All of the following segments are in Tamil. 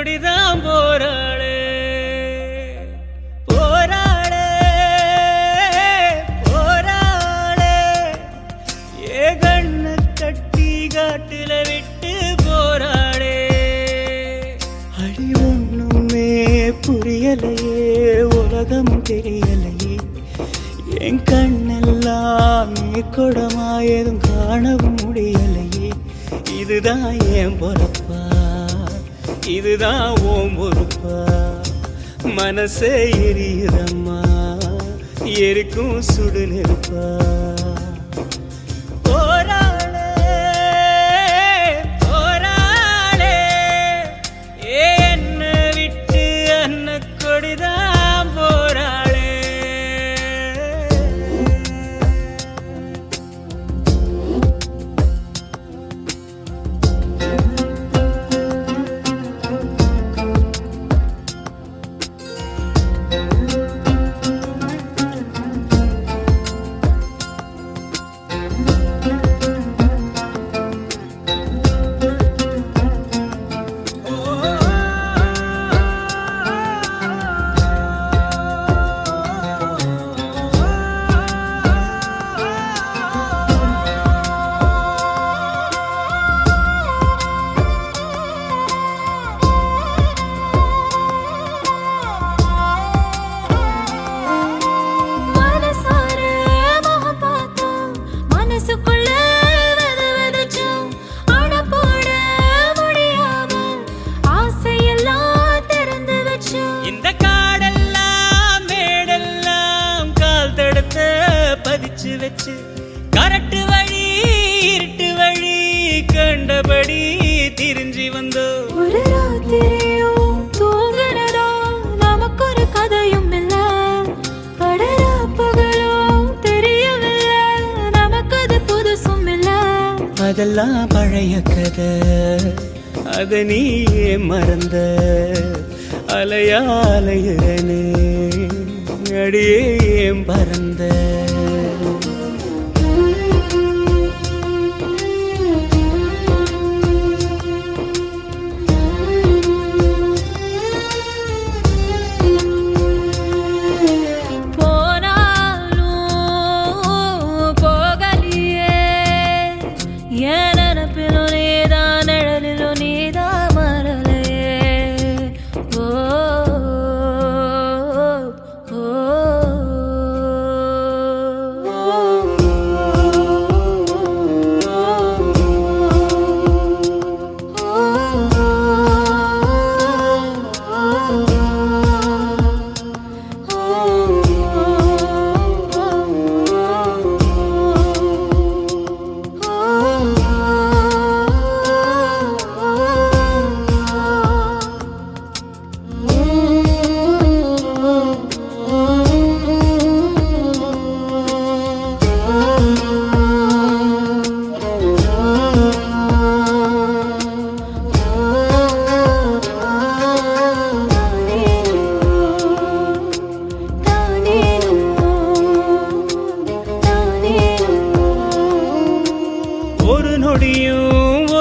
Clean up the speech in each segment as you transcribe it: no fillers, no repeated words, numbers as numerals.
கொடிதான் போராளே போராளே போராளே ஏ கண்ண கட்டி காட்டுல விட்டு போராளே அடி ஒண்ணுமே புரியலையே உலகம் தெரியலையே என் கண்ணெல்லாம் நீ கொடமா எதுவும் காணவும் முடியலையே இதுதான் ஏன் பொறுப்பா இதுதான் ஓம் பொறுப்பா மனசே எரியுதம்மா எரிக்கும் சுடு நெருப்பா போராளே போராளே என்ன விட்டு அன்ன கொடிதான் போராளே வச்சு கரட்டு வழி இருட்டு வழி கண்டபடி திரிஞ்சி வந்தோ ஒரு ராத்திரியும் தூங்குனதோ நமக்கு ஒரு கதையும் இல்ல கடலா பகலும் தெரியவில்லை நமக்கு அது புதுசும் இல்ல அதெல்லாம் பழைய கதை அத நீயே மறந்த அலையா அலையனே அடியே ஏன் பறந்த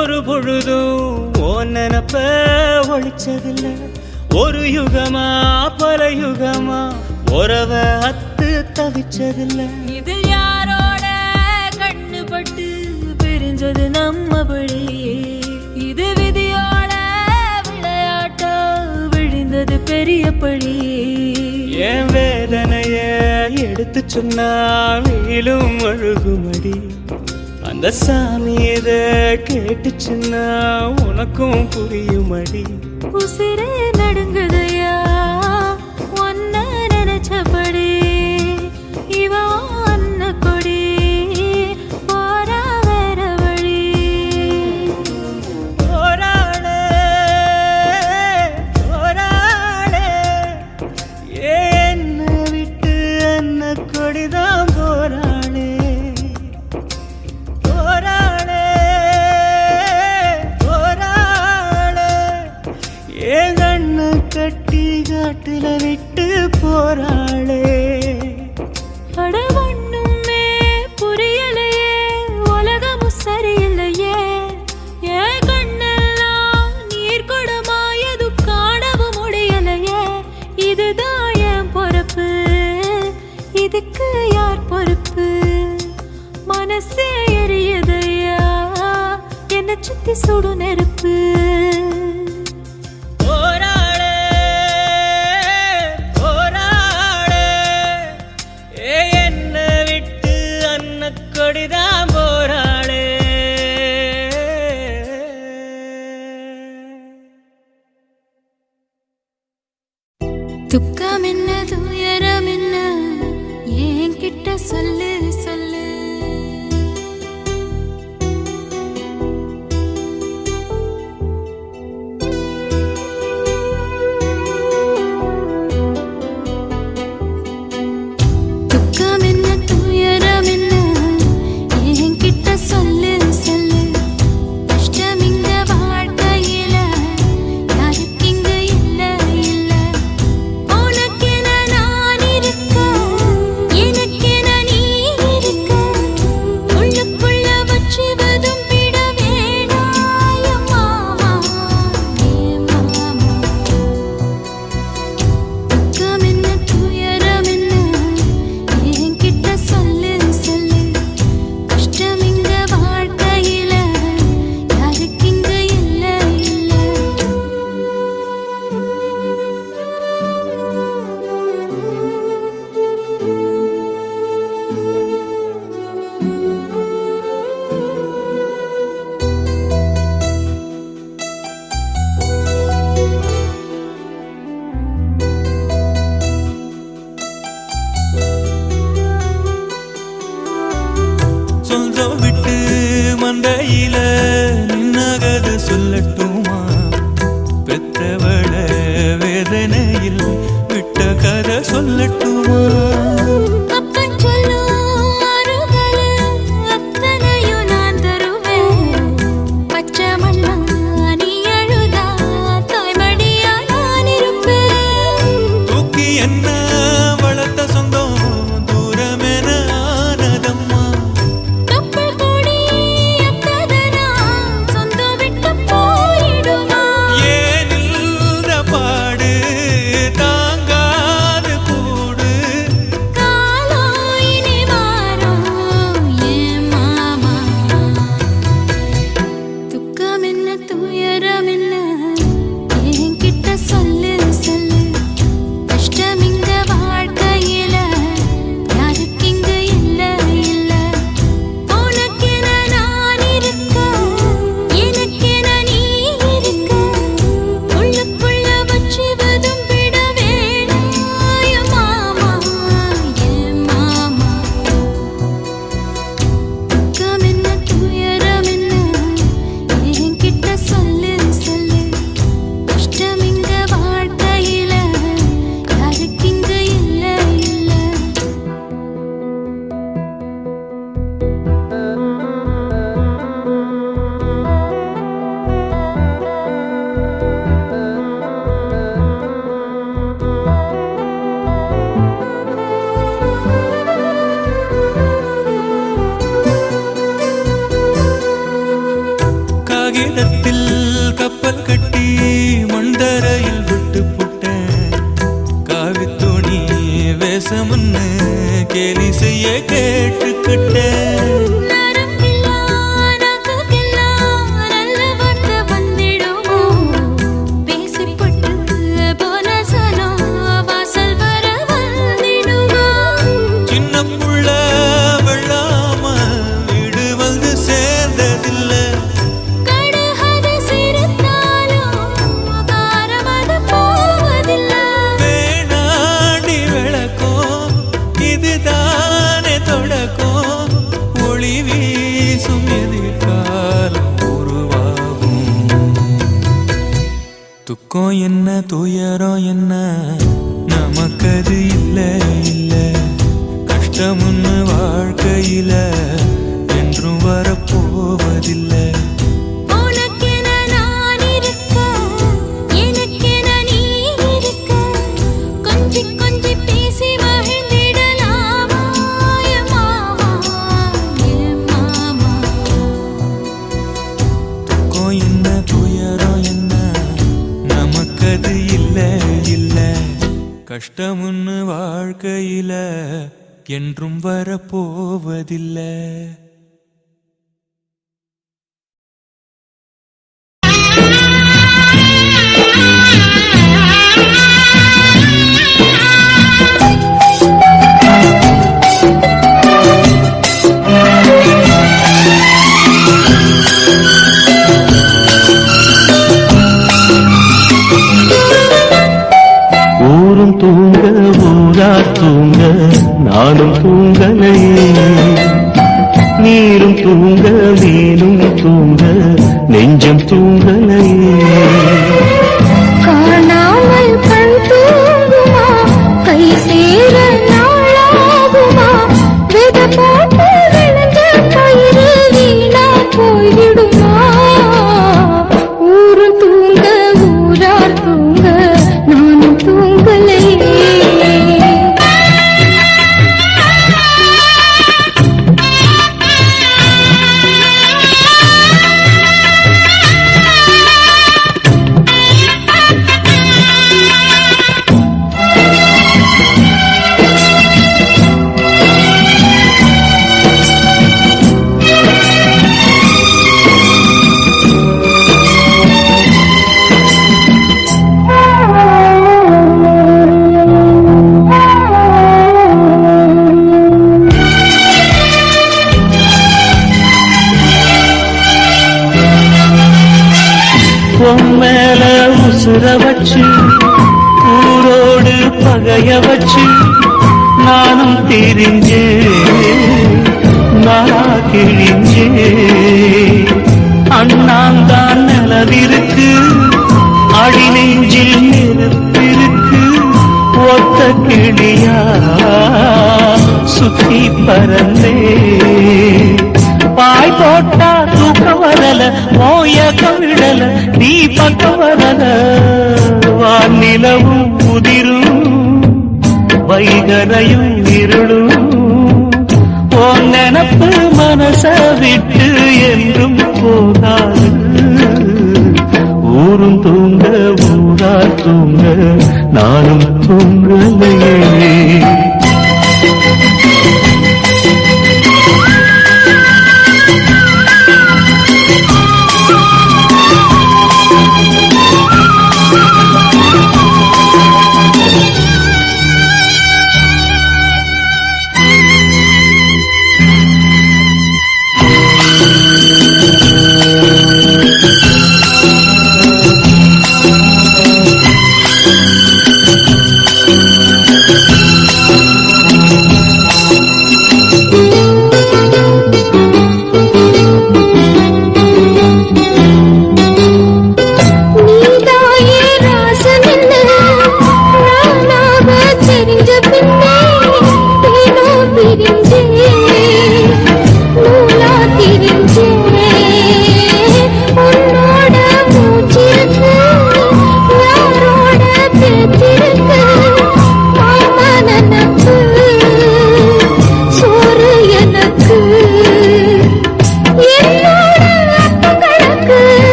ஒரு பொழுதும் ஓன் நினப்ப ஒழிச்சதில்ல ஒரு யுகமா பல யுகமா உறவ அத்து தவிச்சதில்ல இது யாரோட கண்ணுபட்டு பிரிஞ்சது நம்மபடி இது விதியோட விளையாட்டா விழுந்தது பெரியபடி என் வேதனைய எடுத்து சொன்னா வீலும் அழுகுமடி அந்த சாமி இத கேட்டுச்சுன்னா உனக்கும் புரியுமடி உசிரே நடுங்குதையா ஒன்ன நினைச்சபடி இவ அன்ன கொடி போரா வேற வழி போராளே போராளே என்ன விட்டு அன்ன கொடிதான் போராளே கட்டி காட்டுல விட்டு போராளே அட ஒண்ணுமே புரியலையே உலகமும் சரியில்லையே என் கண்ணெல்லாம் நீர் கொடமாயது பத்தி சுடு நெருப்பு. போராளே போராளே என்ன விட்டு அன்ன கொடிதான் போராளே. துக்கம் என்ன துயரம் என்ன என்கிட்ட சொல்லு சொல்லு. துக்கம் என்ன துயரம் என்ன என்கிட்ட சொல்லு சொல்லு. கஷ்டம் இங்க வாழ்க்கையில யாருக்கு இங்க இல்ல இல்ல. உனக்கென நான் இருக்க எனக்கென நீ இருக்க. உள்ளுக்குள்ள வச்சுவதும் விட வேணாய மாமா ஏ மாமா. துக்கம் என்ன துயரம் என்ன என்கிட்ட சொல்லு சொல்லு. கஷ்டம் இங்க வாழ்க்கையில யாருக்கு இங்க இல்ல இல்ல. சொந்தம் விட்டு மந்தையில நின்னகத சொல்லட்டுமா. பெத்தவள வேதனையில் விட்ட கதை சொல்லட்டுமா. அப்பன் சொல்லும் அருகல அத்தனையும் நான் தருவேன். பச்சை மண்ணா நீ அழுதா தாய்மடியா நான் இருப்பேன். தூக்கி என்ன வளர்த்த சொந்தம் தூரமென ஆனதம்மா. கப்பல் கூடி அத்ததனா சொந்தம் விட்டு போயிடுமா. ஏனில்ற பாடு தாங்காது கூடு. காலம் இனி மாறும் ஏன் மாமா. துக்கம் என்ன துயரம் என்ன என்கிட்ட சொல்லு சொல்லு. கஷ்டம் இங்க வாழ்க்கையில யாருக்கு இங்க இல்ல இல்ல. உனக்கென நான் இருக்க எனக்கென நீ இருக்க. உள்ளுக்குள்ள வச்சுவதும் விட வேணாய மாமா ஏ மாமா. துக்கம் என்ன துயரம் என்ன என்கிட்ட சொல்லு சொல்லு. கஷ்டம் இங்க வாழ்க்கையில யாருக்கு இங்க இல்ல இல்ல. காகிதத்தில் கப்பல் கட்டி மண்டரையில் விட்டு புட்டேன். காவி துணி வேஷம்னு கேலி செய்ய கேட்டுக்கிட்டேன். நரம்பில்லா நகைக்கெல்லாம் நல்ல வார்த்தை வந்திடுமோ. பேசிப்பட்டு போன சனம் வாசல் வர வந்திடுமோ. சின்ன புள்ள வெள்ளாம வீடு வந்து சேர்ந்ததில்ல. கடுகது சிரித்தாலும் காரமது போவதில்ல. வேணாடி விளக்கம் இதுதானே தொடக்கம். ஒளி வீசும் எதிர்காலம் உருவாகும். துக்கம் என்ன துயரம் என்ன நமக்கது இல்ல இல்ல. கஷ்டம்னு வாழ்க்கையில என்றும் வரப்போவதில்லை. உனக்கென நான் இருக்க எனக்கென நீ இருக்க. கொஞ்சி கொஞ்சி பேசி மகிழ்ந்திடலாமா என் மாமா என் மாமா. துக்கம் என்ன துயரம் என்ன நமக்கது இல்ல இல்ல. கஷ்டம்னு வாழ்க்கையில என்றும் வரப்போவதில்லை. தூங்க ஊரா தூங்க நானும் தூங்கலையே, நீரும் தூங்க மீனும் தூங்க நெஞ்சம் தூங்கலையே. காணாமல் கண் தூங்குமா, கை சேர நாளாகுமா, விதை போட்டு விழுந்த பயிறு வீணா போய்விடுமா. ஊரு தூங்க ஊரார் தூங்க நானும் தூங்கலையே. மேல உசுர வச்சு ஊரோடு பகைய வச்சு நானும் தெரிஞ்சே நாளா கிழிஞ்சே. அண்ணாந்தான் நிலவிருக்கு, அடி நெஞ்சில் நெருப்பிருக்கு, ஒத்த கிளியா சுத்தி பறந்தே. பாய் போட்டா தூக்க வரல, மோயக்க விடல, நீ பக்க வரல. வானிலவும் முதிரும் வைகரையும் இருளும், உன் நினப்பு மனச விட்டு என்றும் போகாது. ஊரும் தூங்க ஊரா தூங்க நானும் தூங்கலையே.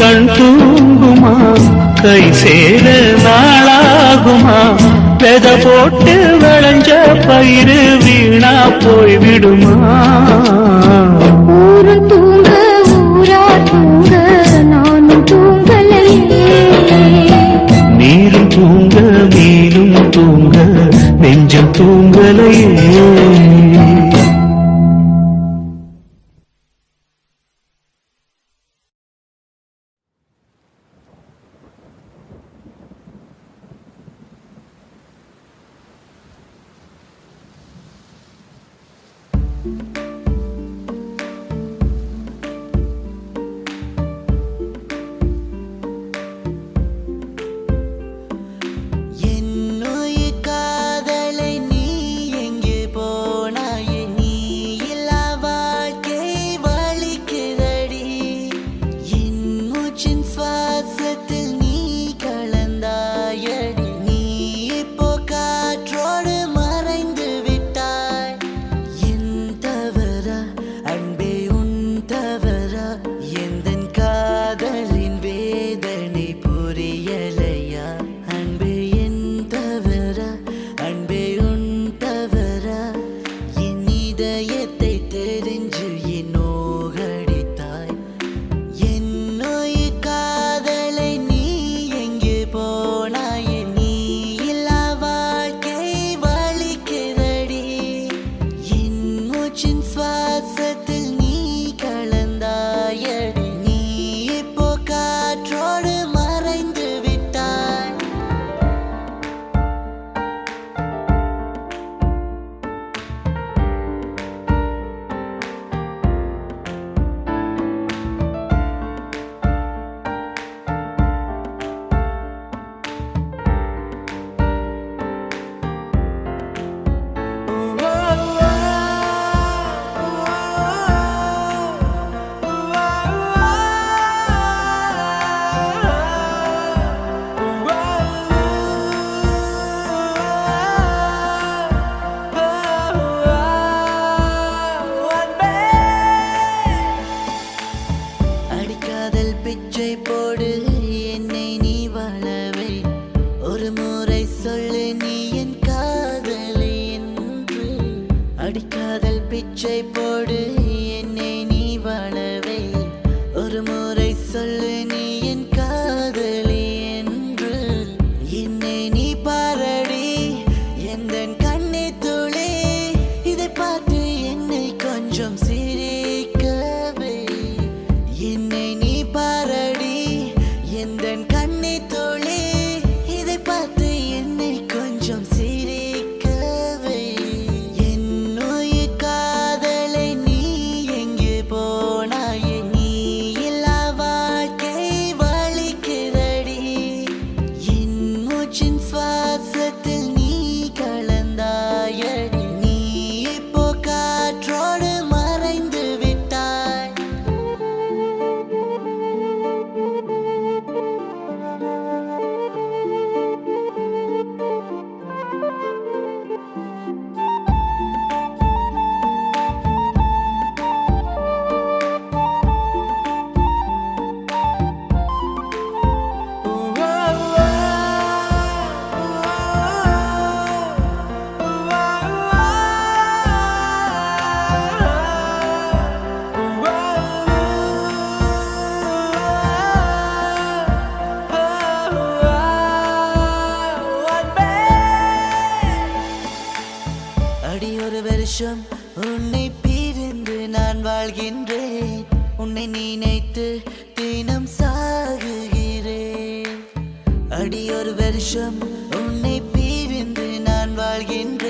கண் தூங்குமா, கை சேர நாளாகுமா, வெத போட்டு விளைஞ்ச பயிறு வீணா போய்விடுமா. ஊரு தூங்க ஊரா தூங்க நானும் தூங்கலையே, நீரும் தூங்க மீனும் தூங்க நெஞ்சம் தூங்கலையே. பிச்சை போடு என்னை நீ வாழவே ஒரு முறை சொல்லு நீ என் காதலி என்று என்னை நீ பாரடி எந்த கண்ணை துளி இதை பார்த்து என்னை கொஞ்சம் சிரிக்கவே என்னை நீ பாரடி எந்த கண்ணை துளி இதை பார்த்து என்னை கொஞ்சம் சிரிக்கவே என்னுயிர் காதலை நீ எங்கே போனாயே நீ இல்லா வாழ்க்கை வலிக்கிறடி என் மூச்சின் சுவாசத்தில் நீ கலந்தாயடி நீ இப்போ காற்றோடு மறைந்து விட்டாய் அடி ஒரு வருஷம் உன்னை பிரிந்து நான் வாழ்கின்றேன் உன்னை நினைத்து தினம் சாகுகிறேன் அடி ஒரு வருஷம் உன்னை பிரிந்து நான் வாழ்கின்றேன்